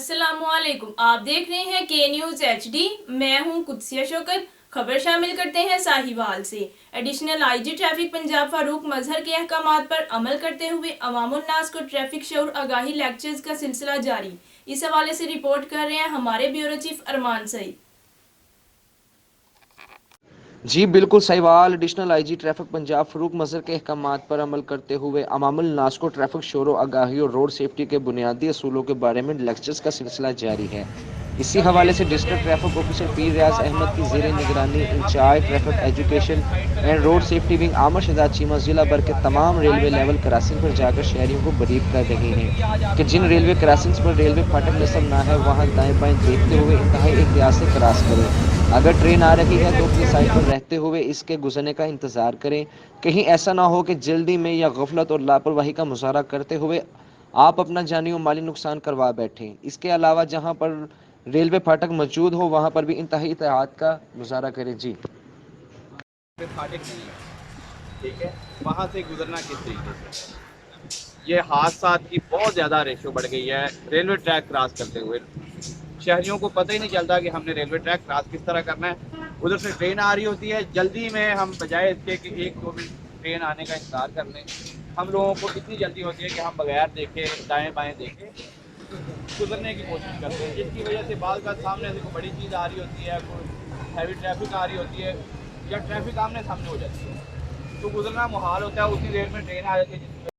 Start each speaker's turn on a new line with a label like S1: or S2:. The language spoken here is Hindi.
S1: अस्सलामुअलैकुम। आप देख रहे हैं के न्यूज़ HD। मैं हूं कुदसिया शौकत। खबर शामिल करते हैं साहिवाल से। Additional IG traffic Punjab Farooq Mazhar के अहकामात पर अमल करते हुए अवामुन्नास को ट्रैफिक शऊर आगाही लेक्चर्स का सिलसिला जारी। इस हवाले से रिपोर्ट कर रहे हैं हमारे ब्यूरो चीफ अरमान सईद।
S2: जी बिल्कुल Sahiwal. Additional IG traffic Punjab Farooq Mazhar के अहकामात पर अमल करते हुए अवामुल नास को ट्रैफिक शोर आगाही और रोड सेफ्टी के बुनियादी असूलों के बारे में लेक्चर्स का सिलसिला जारी है। इसी हवाले से डिस्ट्रिक्ट ट्रैफिक ऑफिसर पीर रियाज अहमद की जेर निगरानी incharge traffic education and road safety wing Aamer Shahzad Cheema जिला भर के तमाम रेलवे लेवल क्रॉसिंग पर जाकर शहरियों को ब्रीफ कर रहे हैं कि जिन रेलवे क्रॉसिंग्स पर रेलवे फाटक नस्ब ना है वहां दाएं बाएं देखते हुए इंतहाई एहतियात से क्रॉस करें। अगर ट्रेन आ रही है तो अपनी साइड पर रहते हुए इसके गुजरने का इंतजार करें। कहीं ऐसा ना हो कि जल्दी में या गफलत और लापरवाही का मुजाहरा करते हुए आप अपना जानी और माली नुकसान करवा बैठें। इसके अलावा जहां पर रेलवे फाटक मौजूद हो वहां पर भी इंतहाई एहतियात का मुजाहरा करें। जी
S3: फाटक नहीं है, ठीक है, वहाँ से गुजरना किस तरीके से। ये हादसा की बहुत ज़्यादा रेशो बढ़ गई है रेलवे ट्रैक क्रॉस करते हुए। शहरियों को पता ही नहीं चलता कि हमने रेलवे ट्रैक क्रॉस किस तरह करना है। उधर से ट्रेन आ रही होती है, जल्दी में हम बजाय इसके कि 1-2 मिनट ट्रेन आने का इंतज़ार कर लें, हम लोगों को इतनी जल्दी होती है कि हम बगैर देखे दाएँ बाएँ देखे गुजरने की कोशिश करते हैं, जिसकी वजह से बाल का सामने से कोई बड़ी चीज़ आ रही होती है, कोई हैवी ट्रैफिक आ रही होती है या ट्रैफिक आमने सामने हो जाती है तो गुजरना मुहाल होता है। उतनी देर में ट्रेन आ जाती है।